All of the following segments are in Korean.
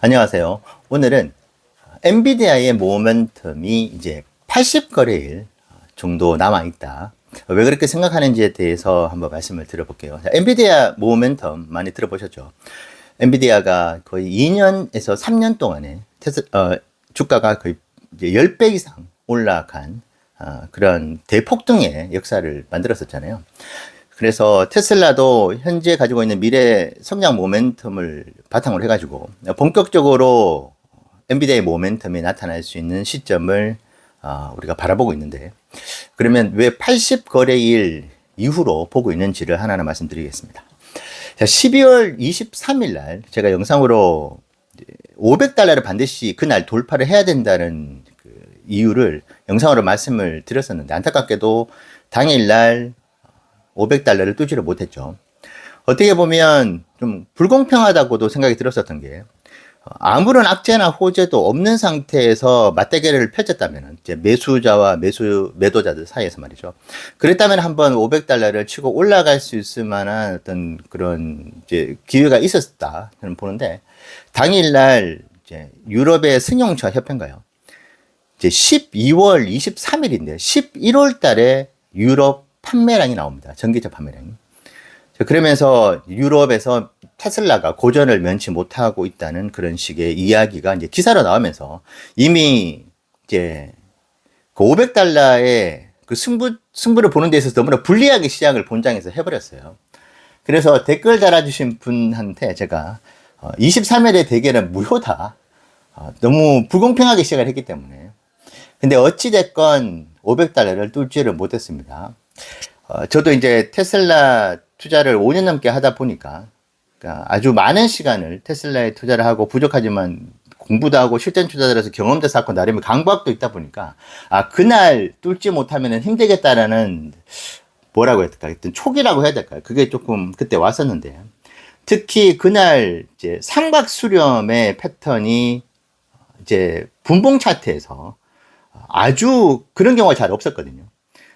안녕하세요. 오늘은 엔비디아의 모멘텀이 이제 80거래일 정도 남아있다. 왜 그렇게 생각하는지에 대해서 한번 말씀을 드려볼게요. 엔비디아 모멘텀 많이 들어보셨죠? 엔비디아가 거의 2년에서 3년 동안에 주가가 거의 이제 10배 이상 올라간 그런 대폭등의 역사를 만들었었잖아요. 그래서 테슬라도 현재 가지고 있는 미래 성장 모멘텀을 바탕으로 해가지고 본격적으로 엔비디아의 모멘텀이 나타날 수 있는 시점을 우리가 바라보고 있는데, 그러면 왜 80거래일 이후로 보고 있는지를 하나하나 말씀드리겠습니다. 자, 12월 23일 날 제가 영상으로 $500를 반드시 그날 돌파를 해야 된다는 그 이유를 영상으로 말씀을 드렸었는데, 안타깝게도 당일날 $500를 뚫지를 못했죠. 어떻게 보면 좀 불공평하다고도 생각이 들었었던 게, 아무런 악재나 호재도 없는 상태에서 맞대결을 펼쳤다면, 이제 매수자와 매도자들 사이에서 말이죠. 그랬다면 한번 $500를 치고 올라갈 수 있을 만한 어떤 그런 이제 기회가 있었다 저는 보는데, 당일날 이제 유럽의 승용차 협회인가요? 이제 12월 23일인데 11월 달에 유럽 판매량이 나옵니다. 전기차 판매량이. 그러면서 유럽에서 테슬라가 고전을 면치 못하고 있다는 그런 식의 이야기가 이제 기사로 나오면서 이미 이제 그 $500의 그 승부를 보는 데 있어서 너무나 불리하게 시장을 본장에서 해버렸어요. 그래서 댓글 달아주신 분한테 제가 23일의 대결은 무효다. 너무 불공평하게 시작을 했기 때문에. 근데 어찌됐건 $500를 뚫지를 못했습니다. 저도 이제 테슬라 투자를 5년 넘게 하다 보니까, 그러니까 아주 많은 시간을 테슬라에 투자를 하고, 부족하지만 공부도 하고 실전 투자들에서 경험도 쌓고 나름의 강박도 있다 보니까, 그날 뚫지 못하면 힘들겠다라는, 뭐라고 해야 될까, 하여튼 촉이라고 해야 될까요? 그게 조금 그때 왔었는데, 특히 그날 이제 삼각 수렴의 패턴이 이제 분봉 차트에서 아주 그런 경우가 잘 없었거든요.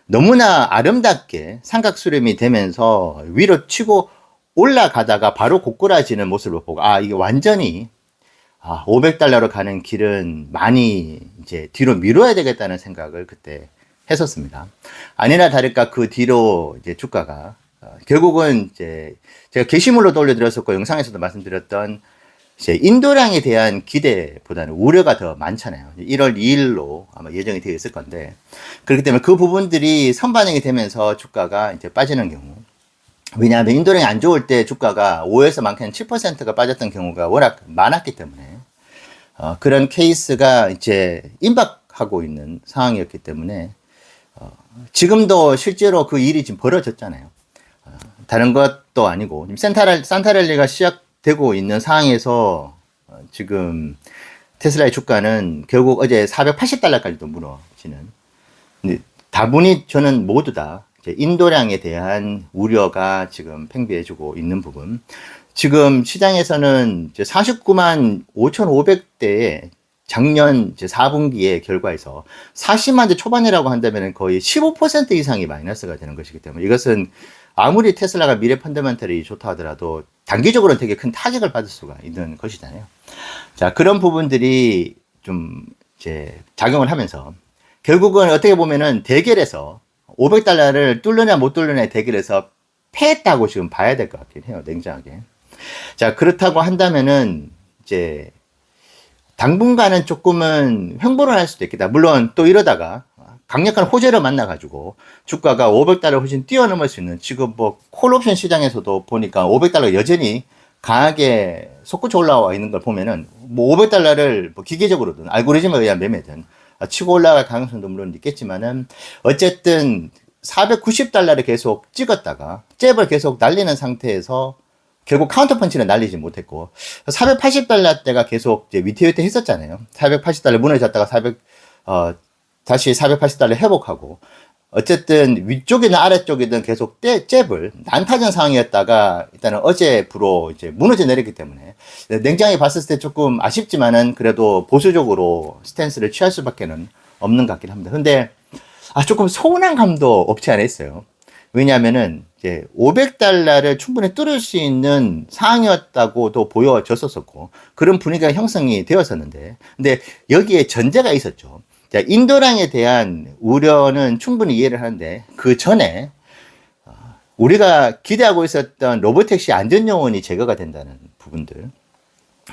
너무나 아름답게 삼각수렴이 되면서 위로 치고 올라가다가 바로 고꾸라지는 모습을 보고, 이게 완전히, $500로 가는 길은 많이 이제 뒤로 미뤄야 되겠다는 생각을 그때 했었습니다. 아니나 다를까 그 뒤로 이제 주가가, 결국은 이제 제가 게시물로도 올려드렸었고, 영상에서도 말씀드렸던 이제 인도량에 대한 기대보다는 우려가 더 많잖아요. 1월 2일로 아마 예정이 되어 있을 건데, 그렇기 때문에 그 부분들이 선반영이 되면서 주가가 이제 빠지는 경우, 왜냐하면 인도량이 안 좋을 때 주가가 5에서 많게는 7%가 빠졌던 경우가 워낙 많았기 때문에, 그런 케이스가 이제 임박하고 있는 상황이었기 때문에, 지금도 실제로 그 일이 지금 벌어졌잖아요. 다른 것도 아니고 산타랠리가 시작되고 있는 상황에서 지금 테슬라의 주가는 결국 어제 $480까지도 무너지는. 근데 다분히 저는 모두 다 인도량에 대한 우려가 지금 팽배해지고 있는 부분. 지금 시장에서는 49만 5,500대의 작년 4분기의 결과에서 40만 대 초반이라고 한다면 거의 15% 이상이 마이너스가 되는 것이기 때문에, 이것은 아무리 테슬라가 미래 펀더멘털이 좋다 하더라도 단기적으로는 되게 큰 타격을 받을 수가 있는 것이잖아요. 자, 그런 부분들이 좀 이제 작용을 하면서 결국은 어떻게 보면은 대결에서 $500를 뚫느냐 못 뚫느냐의 대결에서 패했다고 지금 봐야 될 것 같긴 해요, 냉정하게. 자, 그렇다고 한다면은 이제 당분간은 조금은 횡보를 할 수도 있겠다. 물론 또 이러다가 강력한 호재를 만나가지고 주가가 $500를 훨씬 뛰어넘을 수 있는, 지금 뭐 콜옵션 시장에서도 보니까 $500가 여전히 강하게 솟구쳐 올라와 있는 걸 보면은, 뭐 $500를 뭐 기계적으로든 알고리즘에 의한 매매든 치고 올라갈 가능성도 물론 있겠지만은, 어쨌든 $490를 계속 찍었다가 잽을 계속 날리는 상태에서 결국 카운터펀치는 날리지 못했고, $480대가 계속 이제 위태위태 했었잖아요. $480 무너졌다가 다시 $480 회복하고, 어쨌든 위쪽이든 아래쪽이든 계속 잽을 난타전 상황이었다가 일단은 어제부로 이제 무너져 내렸기 때문에, 냉정하게 봤을 때 조금 아쉽지만은 그래도 보수적으로 스탠스를 취할 수밖에는 없는 것 같긴 합니다. 근데 조금 서운한 감도 없지 않아 있어요. 왜냐하면은 이제 500달러를 충분히 뚫을 수 있는 상황이었다고도 보여졌었고 그런 분위기가 형성이 되었었는데 근데 여기에 전제가 있었죠. 자, 인도랑에 대한 우려는 충분히 이해를 하는데 그 전에 우리가 기대하고 있었던 로보택시 안전요원이 제거가 된다는 부분들.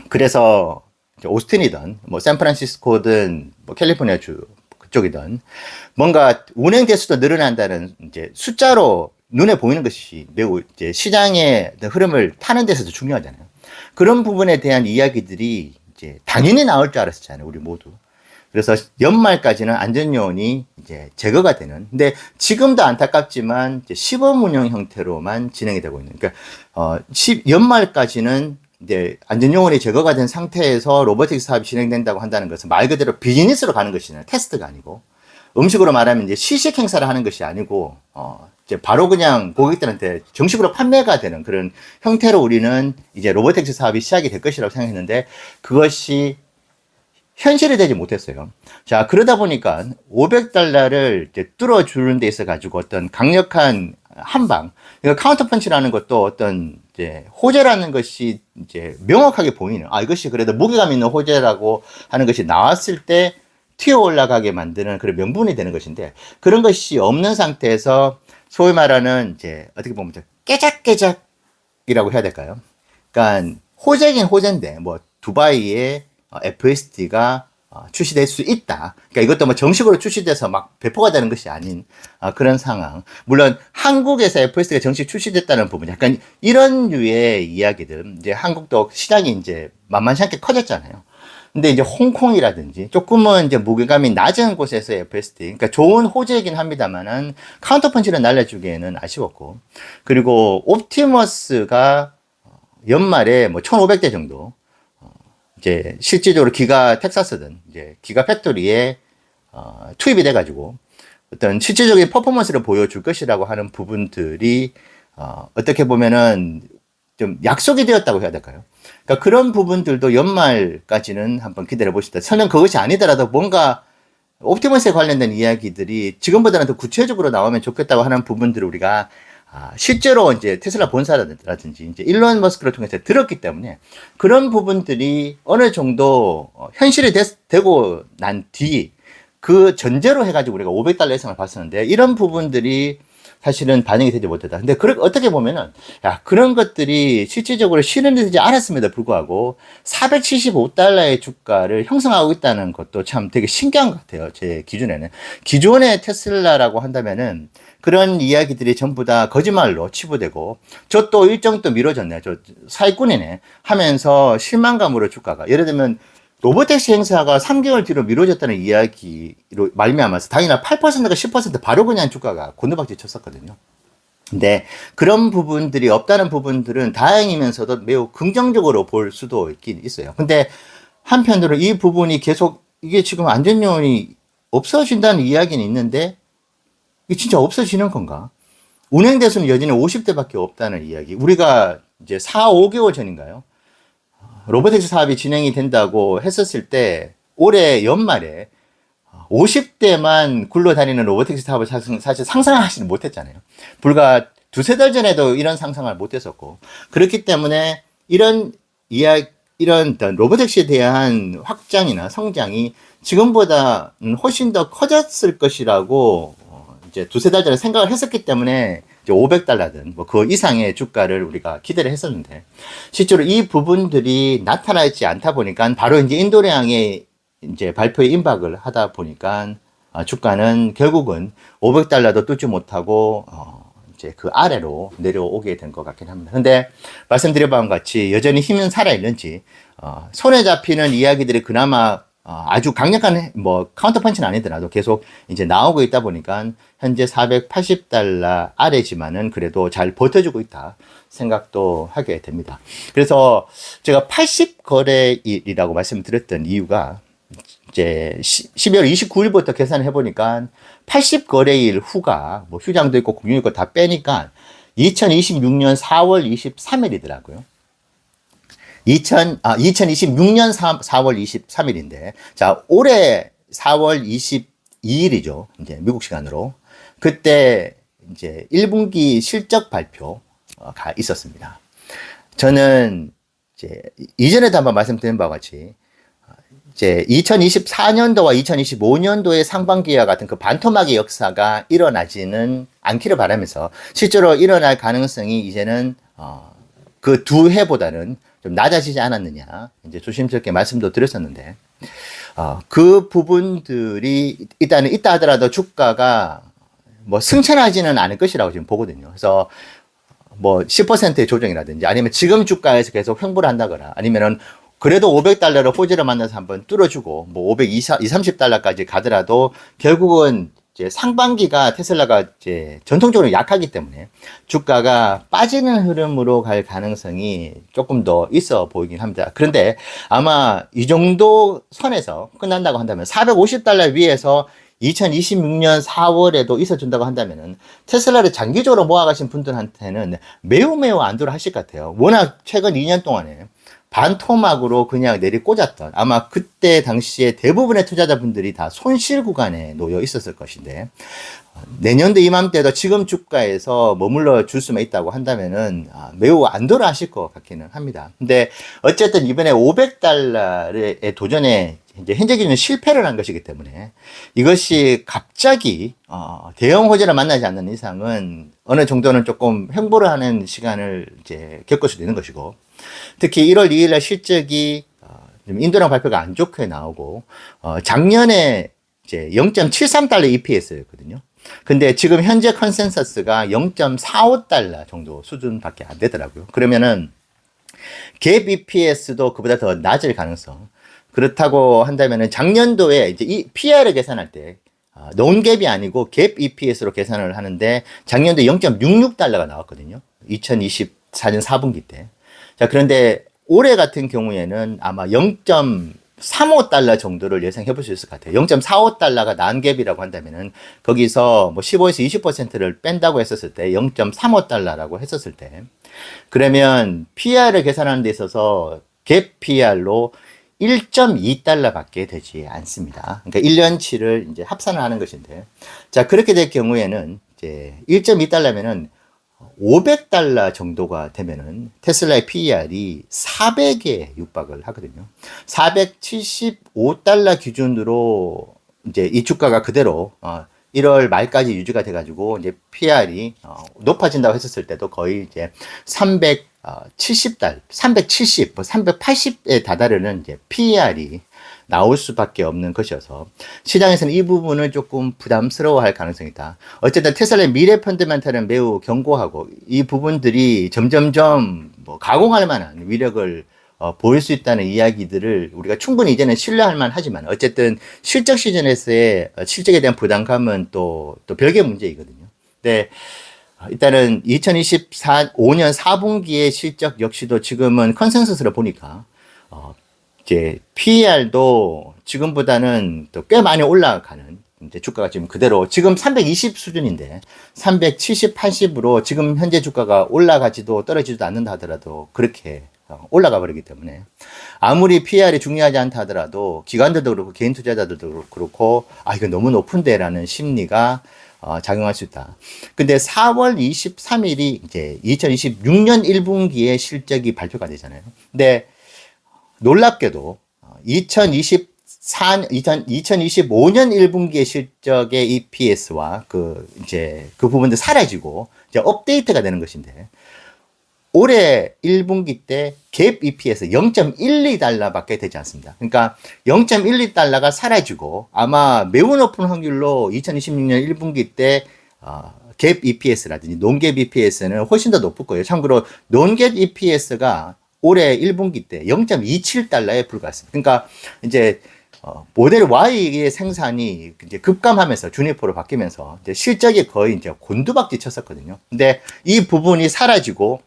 그래서 오스틴이든 뭐 샌프란시스코든 뭐 캘리포니아 주 그쪽이든 뭔가 운행 대수도 늘어난다는 이제 숫자로 눈에 보이는 것이 매우 이제 시장의 흐름을 타는 데서도 중요하잖아요. 그런 부분에 대한 이야기들이 이제 당연히 나올 줄 알았잖아요, 우리 모두. 그래서 연말까지는 안전요원이 이제 제거가 되는. 근데 지금도 안타깝지만 이제 시범 운영 형태로만 진행이 되고 있는. 그러니까 연말까지는 이제 안전요원이 제거가 된 상태에서 로보틱스 사업이 진행된다고 한다는 것은 말 그대로 비즈니스로 가는 것이잖아요. 테스트가 아니고. 음식으로 말하면 이제 시식 행사를 하는 것이 아니고 이제 바로 그냥 고객들한테 정식으로 판매가 되는 그런 형태로 우리는 이제 로보택시 사업이 시작이 될 것이라고 생각했는데 그것이 현실이 되지 못했어요. 자, 그러다 보니까 500달러를 이제 뚫어주는 데 있어 가지고 어떤 강력한 한방, 그러니까 카운터펀치라는 것도 어떤 이제 호재라는 것이 이제 명확하게 보이는, 이것이 그래도 무게감 있는 호재라고 하는 것이 나왔을 때 튀어 올라가게 만드는 그런 명분이 되는 것인데 그런 것이 없는 상태에서 소위 말하는 이제 어떻게 보면 깨작깨작이라고 해야 될까요? 그러니까 호재긴 호재인데 뭐 두바이에 FSD가 출시될 수 있다. 그러니까 이것도 뭐 정식으로 출시돼서 막 배포가 되는 것이 아닌 그런 상황. 물론 한국에서 FSD가 정식 출시됐다는 부분, 약간 이런 류의 이야기들. 이제 한국도 시장이 이제 만만치 않게 커졌잖아요. 근데 이제 홍콩이라든지 조금은 이제 무게감이 낮은 곳에서 FSD, 그러니까 좋은 호재이긴 합니다만은 카운터펀치를 날려주기에는 아쉬웠고, 그리고 옵티머스가 연말에 뭐 1,500대 정도 이제 실질적으로 기가 텍사스든 이제 기가 팩토리에 투입이 돼가지고 어떤 실질적인 퍼포먼스를 보여줄 것이라고 하는 부분들이 어떻게 보면은 좀 약속이 되었다고 해야 될까요? 그러니까 그런 부분들도 연말까지는 한번 기다려 보시다. 설령 그것이 아니더라도 뭔가 옵티머스에 관련된 이야기들이 지금보다는 더 구체적으로 나오면 좋겠다고 하는 부분들을 우리가 실제로 이제 테슬라 본사라든지 이제 일론 머스크를 통해서 들었기 때문에 그런 부분들이 어느 정도 현실이 되고 난 뒤 그 전제로 해가지고 우리가 500달러 예상을 봤었는데 이런 부분들이 사실은 반영이 되지 못했다. 근데 어떻게 보면은 그런 것들이 실질적으로 실현되지 않았음에도 불구하고 475달러의 주가를 형성하고 있다는 것도 참 되게 신기한 것 같아요. 제 기준에는. 기존의 테슬라라고 한다면은 그런 이야기들이 전부 다 거짓말로 치부되고 저 또 일정 또 미뤄졌네. 저 사기꾼이네 하면서 실망감으로 주가가 예를 들면 로보택시 행사가 3개월 뒤로 미뤄졌다는 이야기로 말미암아서 당연히 8%가 10% 바로 그냥 주가가 곤두박질 쳤었거든요. 근데 그런 부분들이 없다는 부분들은 다행이면서도 매우 긍정적으로 볼 수도 있긴 있어요. 근데 한편으로 이 부분이 계속 이게 지금 안전요원이 없어진다는 이야기는 있는데 이게 진짜 없어지는 건가? 운행 대수는 여전히 50대밖에 없다는 이야기. 우리가 이제 4, 5개월 전인가요? 로보택시 사업이 진행이 된다고 했었을 때 올해 연말에 50대만 굴러다니는 로보택시 사업을 사실 상상하지는 못했잖아요. 불과 두세 달 전에도 이런 상상을 못했었고 그렇기 때문에 이런 로보택시에 대한 확장이나 성장이 지금보다 훨씬 더 커졌을 것이라고 이제 두세 달 전에 생각을 했었기 때문에 500달러든 뭐 그 이상의 주가를 우리가 기대를 했었는데 실제로 이 부분들이 나타나지 않다 보니까 바로 이제 인도량의 이제 발표에 임박을 하다 보니까 주가는 결국은 500달러도 뚫지 못하고 이제 그 아래로 내려오게 된 것 같긴 합니다. 근데 말씀드린 바와 같이 여전히 힘은 살아있는지 손에 잡히는 이야기들이 그나마 아주 강력한 뭐 카운터펀치는 아니더라도 계속 이제 나오고 있다 보니까 현재 480달러 아래지만은 그래도 잘 버텨주고 있다 생각도 하게 됩니다. 그래서 제가 80거래일이라고 말씀드렸던 이유가 이제 12월 29일부터 계산을 해보니까 80거래일 후가 뭐 휴장도 있고 공휴일 있고 다 빼니까 2026년 4월 23일이더라고요. 2026년 4월 23일인데, 자, 올해 4월 22일이죠. 이제 미국 시간으로. 그때 이제 1분기 실적 발표가 있었습니다. 저는 이제 이전에도 한번 말씀드린 바와 같이 이제 2024년도와 2025년도의 상반기와 같은 그 반토막의 역사가 일어나지는 않기를 바라면서 실제로 일어날 가능성이 이제는 그 두 해보다는 좀 낮아지지 않았느냐 이제 조심스럽게 말씀도 드렸었는데 그 부분들이 일단은 있다 하더라도 주가가 뭐 승천하지는 않을 것이라고 지금 보거든요. 그래서 뭐 10%의 조정이라든지 아니면 지금 주가에서 계속 횡보를 한다거나 아니면은 그래도 500달러를 호재를 만나서 한번 뚫어주고 뭐 520, 30달러까지 가더라도 결국은 이제 상반기가 테슬라가 이제 전통적으로 약하기 때문에 주가가 빠지는 흐름으로 갈 가능성이 조금 더 있어 보이긴 합니다. 그런데 아마 이 정도 선에서 끝난다고 한다면 450달러 위에서 2026년 4월에도 있어준다고 한다면은 테슬라를 장기적으로 모아가신 분들한테는 매우 안도를 하실 것 같아요. 워낙 최근 2년 동안에 반토막으로 그냥 내리꽂았던 아마 그때 당시에 대부분의 투자자분들이 다 손실 구간에 놓여 있었을 것인데 내년도 이맘때도 지금 주가에서 머물러 줄 수만 있다고 한다면은 매우 안도를 하실 것 같기는 합니다. 근데 어쨌든 이번에 500달러의 도전에 이제 현재 기준은 실패를 한 것이기 때문에 이것이 갑자기 대형 호재를 만나지 않는 이상은 어느 정도는 조금 횡보를 하는 시간을 이제 겪을 수도 있는 것이고 특히 1월 2일 날 실적이 좀 인도랑 발표가 안 좋게 나오고 작년에 이제 0.73달러 EPS였거든요. 근데 지금 현재 컨센서스가 0.45달러 정도 수준밖에 안 되더라고요. 그러면은 갭 EPS도 그보다 더 낮을 가능성. 그렇다고 한다면은 작년도에 이제 이 PR을 계산할 때 논갭이 아니고 갭 EPS로 계산을 하는데 작년도에 0.66달러가 나왔거든요. 2024년 4분기 때. 자, 그런데 올해 같은 경우에는 아마 0.35달러 정도를 예상해 볼 수 있을 것 같아요. 0.45달러가 난갭이라고 한다면은 거기서 뭐 15에서 20%를 뺀다고 했었을 때 0.35달러라고 했었을 때 그러면 PR을 계산하는 데 있어서 갭 PR로 1.2달러 밖에 되지 않습니다. 그러니까 1년치를 이제 합산을 하는 것인데 자, 그렇게 될 경우에는 이제 1.2달러면은 500달러 정도가 되면은 테슬라의 PER이 400에 육박을 하거든요. 475달러 기준으로 이제 이 주가가 그대로 1월 말까지 유지가 돼가지고 이제 PER이 높아진다고 했었을 때도 거의 이제 370, 380에 다다르는 이제 PER이 나올 수밖에 없는 것이어서 시장에서는 이 부분을 조금 부담스러워할 가능성이 있다. 어쨌든 테슬라의 미래 펀드멘탈은 매우 견고하고 이 부분들이 점점점 뭐 가공할 만한 위력을 보일 수 있다는 이야기들을 우리가 충분히 이제는 신뢰할 만하지만 어쨌든 실적 시즌에서의 실적에 대한 부담감은 또 별개의 문제이거든요. 근데 일단은 2025년 4분기의 실적 역시도 지금은 컨센서스를 보니까 이제 PER도 지금보다는 또 꽤 많이 올라가는 이제 주가가 지금 그대로 지금 320 수준인데 370, 80으로 지금 현재 주가가 올라가지도 떨어지지도 않는다 하더라도 그렇게 올라가 버리기 때문에 아무리 PER이 중요하지 않다 하더라도 기관들도 그렇고 개인 투자자들도 그렇고 이거 너무 높은데라는 심리가 작용할 수 있다. 근데 4월 23일이 이제 2026년 1분기에 실적이 발표가 되잖아요. 근데 놀랍게도 2025년 1분기의 실적의 EPS와 그 부분도 사라지고 이제 업데이트가 되는 것인데 올해 1분기 때 갭 EPS 0.12달러밖에 되지 않습니다. 그러니까 0.12달러가 사라지고 아마 매우 높은 확률로 2026년 1분기 때 갭 EPS라든지 논갭 EPS는 훨씬 더 높을 거예요. 참고로 논갭 EPS가 올해 1분기 때 0.27달러에 불과했습니다. 그러니까 이제 모델 Y의 생산이 이제 급감하면서 주니퍼로 바뀌면서 이제 실적이 거의 이제 곤두박질 쳤었거든요. 근데 이 부분이 사라지고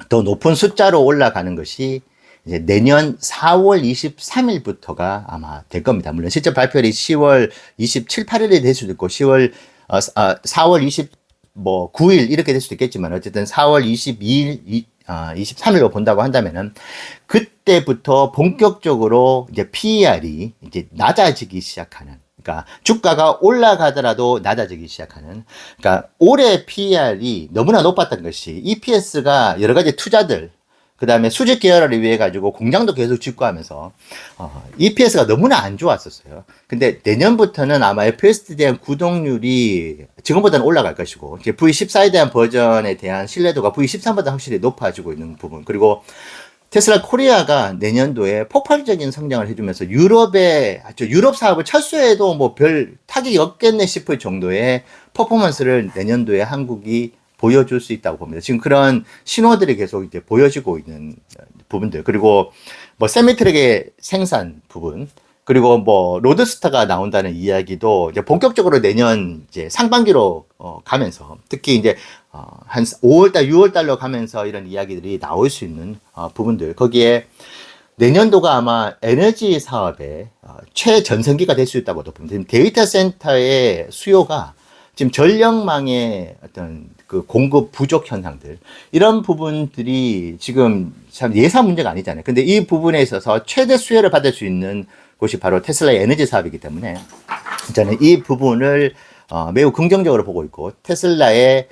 더 높은 숫자로 올라가는 것이 이제 내년 4월 23일부터가 아마 될 겁니다. 물론 실적 발표일이 10월 27, 8일이 될 수도 있고 4월 9일 이렇게 될 수도 있겠지만 어쨌든 4월 22일 23일로 본다고 한다면은 그때부터 본격적으로 이제 PER이 이제 낮아지기 시작하는 그러니까 주가가 올라가더라도 낮아지기 시작하는. 그러니까 올해 PER이 너무나 높았던 것이 EPS가 여러 가지 투자들, 그 다음에 수직 계열화를 위해 가지고 공장도 계속 짓고 하면서 EPS가 너무나 안 좋았었어요. 근데 내년부터는 아마 FSD에 대한 구독률이 지금보다는 올라갈 것이고, 이제 V14에 대한 버전에 대한 신뢰도가 V13보다 확실히 높아지고 있는 부분, 그리고 테슬라 코리아가 내년도에 폭발적인 성장을 해주면서 유럽 사업을 철수해도 뭐 별 타격이 없겠네 싶을 정도의 퍼포먼스를 내년도에 한국이 보여줄 수 있다고 봅니다. 지금 그런 신호들이 계속 이제 보여지고 있는 부분들, 그리고 뭐 세미트랙의 생산 부분, 그리고 뭐 로드스타가 나온다는 이야기도 이제 본격적으로 내년 이제 상반기로 가면서, 특히 이제 한 5월달, 6월달로 가면서 이런 이야기들이 나올 수 있는 부분들, 거기에 내년도가 아마 에너지 사업의 최전성기가 될 수 있다고도 봅니다. 데이터 센터의 수요가 지금 전력망의 어떤 그 공급 부족 현상들, 이런 부분들이 지금 참 예산 문제가 아니잖아요. 근데 이 부분에 있어서 최대 수혜를 받을 수 있는 곳이 바로 테슬라의 에너지 사업이기 때문에 저는 이 부분을 매우 긍정적으로 보고 있고, 테슬라의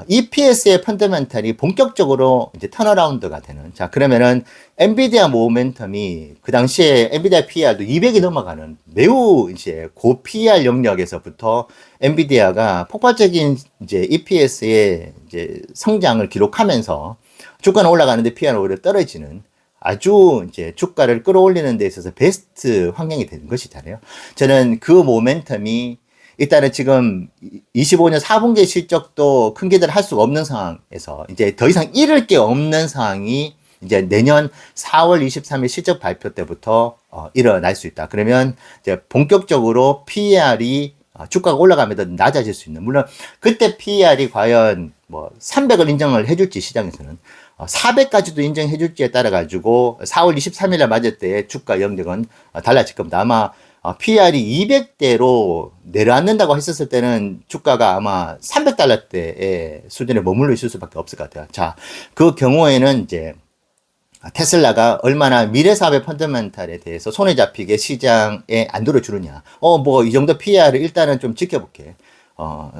EPS의 펀더멘탈이 본격적으로 이제 턴어라운드가 되는. 자, 그러면은 엔비디아 모멘텀이 그 당시에 엔비디아 PER도 200이 넘어가는 매우 이제 고 PER 영역에서부터 엔비디아가 폭발적인 이제 EPS의 이제 성장을 기록하면서 주가는 올라가는데 PER는 오히려 떨어지는, 아주 이제 주가를 끌어올리는 데 있어서 베스트 환경이 되는 것이잖아요. 저는 그 모멘텀이 일단은 지금 25년 4분기 실적도 큰 기대를 할 수가 없는 상황에서 이제 더 이상 잃을 게 없는 상황이 이제 내년 4월 23일 실적 발표 때부터 일어날 수 있다. 그러면 이제 본격적으로 PER이 주가가 올라가면서 낮아질 수 있는, 물론 그때 PER이 과연 뭐 300을 인정을 해줄지, 시장에서는 400까지도 인정해 줄지에 따라 가지고 4월 23일에 맞을 때의 주가 영역은 달라질 겁니다. 아마 PER이 200대로 내려앉는다고 했었을 때는 주가가 아마 300달러대의 수준에 머물러 있을 수밖에 없을 것 같아요. 자, 그 경우에는 이제 테슬라가 얼마나 미래 사업의 펀더멘탈에 대해서 손에 잡히게 시장에 안도를 주느냐. 뭐 이 정도 PER을 일단은 좀 지켜볼게.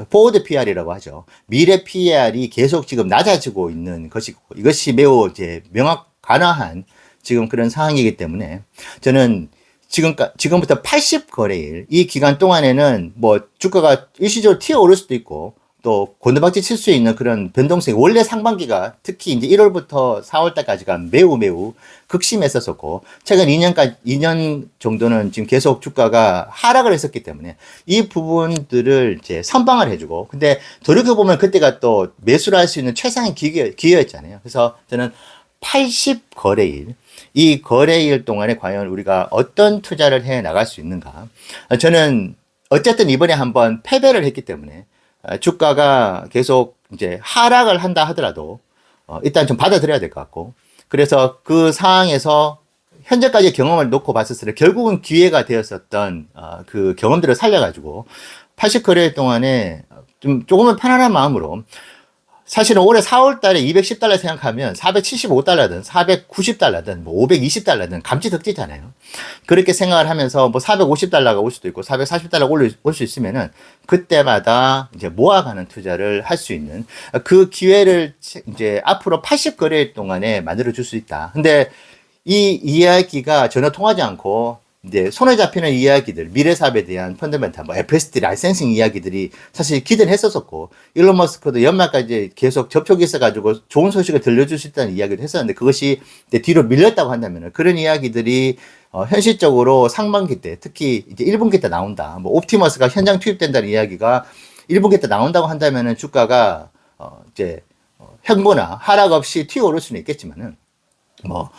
포워드 PER이라고 하죠. 미래 PER이 계속 지금 낮아지고 있는 것이고, 이것이 매우 이제 명확한 지금 그런 상황이기 때문에 저는 지금부터 80거래일, 이 기간 동안에는 뭐 주가가 일시적으로 튀어오를 수도 있고, 또 곤두박질 칠 수 있는 그런 변동성이, 원래 상반기가 특히 이제 1월부터 4월달까지가 매우 극심했었고, 최근 2년 정도는 지금 계속 주가가 하락을 했었기 때문에 이 부분들을 이제 선방을 해주고, 근데 돌이켜보면 그때가 또 매수를 할 수 있는 최상의 기회였잖아요. 그래서 저는 80거래일, 이 거래일 동안에 과연 우리가 어떤 투자를 해 나갈 수 있는가. 저는 어쨌든 이번에 한번 패배를 했기 때문에 주가가 계속 이제 하락을 한다 하더라도 일단 좀 받아들여야 될 것 같고, 그래서 그 상황에서 현재까지 경험을 놓고 봤을 때 결국은 기회가 되었었던 그 경험들을 살려가지고 80거래일 동안에 좀 조금은 편안한 마음으로, 사실은 올해 4월 달에 210달러 생각하면 475달러든 490달러든 뭐 520달러든 감지덕지잖아요. 그렇게 생각을 하면서 뭐 450달러가 올 수도 있고 440달러가 올 수 있으면은 그때마다 이제 모아가는 투자를 할 수 있는 그 기회를 이제 앞으로 80거래일 동안에 만들어 줄 수 있다. 근데 이 이야기가 전혀 통하지 않고 이제 손에 잡히는 이야기들, 미래 사업에 대한 펀더멘탈, 뭐 FSD 라이센싱 이야기들이 사실 기대를 했었었고, 일론 머스크도 연말까지 계속 접촉이 있어가지고 좋은 소식을 들려줄 수 있다는 이야기를 했었는데, 그것이 뒤로 밀렸다고 한다면 그런 이야기들이 현실적으로 상반기 때, 특히 이제 1분기 때 나온다. 뭐 옵티머스가 현장 투입된다는 이야기가 1분기 때 나온다고 한다면은 주가가 이제 행보나 하락 없이 튀어오를 수는 있겠지만은 뭐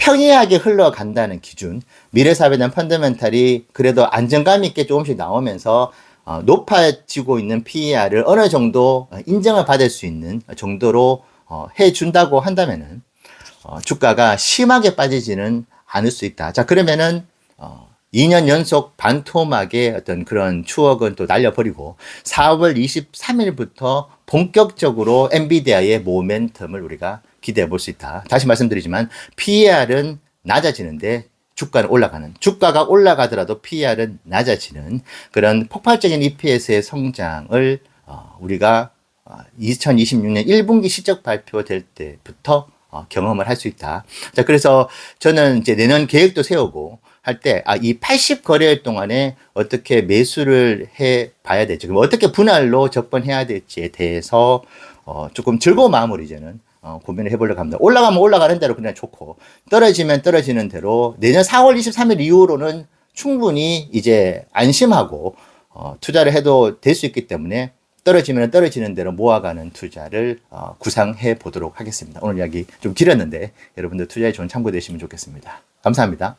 평이하게 흘러간다는 기준, 미래 사업에 대한 펀더멘탈이 그래도 안정감 있게 조금씩 나오면서 높아지고 있는 PER을 어느 정도 인정을 받을 수 있는 정도로 해준다고 한다면은 주가가 심하게 빠지지는 않을 수 있다. 자, 그러면은 2년 연속 반토막의 어떤 그런 추억은 또 날려버리고 4월 23일부터 본격적으로 엔비디아의 모멘텀을 우리가 기대해 볼 수 있다. 다시 말씀드리지만 PER은 낮아지는데 주가는 올라가는, 주가가 올라가더라도 PER은 낮아지는 그런 폭발적인 EPS의 성장을 우리가 2026년 1분기 실적 발표될 때부터 경험을 할 수 있다. 자, 그래서 저는 이제 내년 계획도 세우고 할 때, 이 80거래일 동안에 어떻게 매수를 해 봐야 될지, 그럼 어떻게 분할로 접근해야 될지에 대해서 조금 즐거운 마음으로 이제는 고민을 해보려고 합니다. 올라가면 올라가는 대로 그냥 좋고, 떨어지면 떨어지는 대로 내년 4월 23일 이후로는 충분히 이제 안심하고 투자를 해도 될 수 있기 때문에 떨어지면 떨어지는 대로 모아가는 투자를 구상해 보도록 하겠습니다. 오늘 이야기 좀 길었는데 여러분들 투자에 좋은 참고 되시면 좋겠습니다. 감사합니다.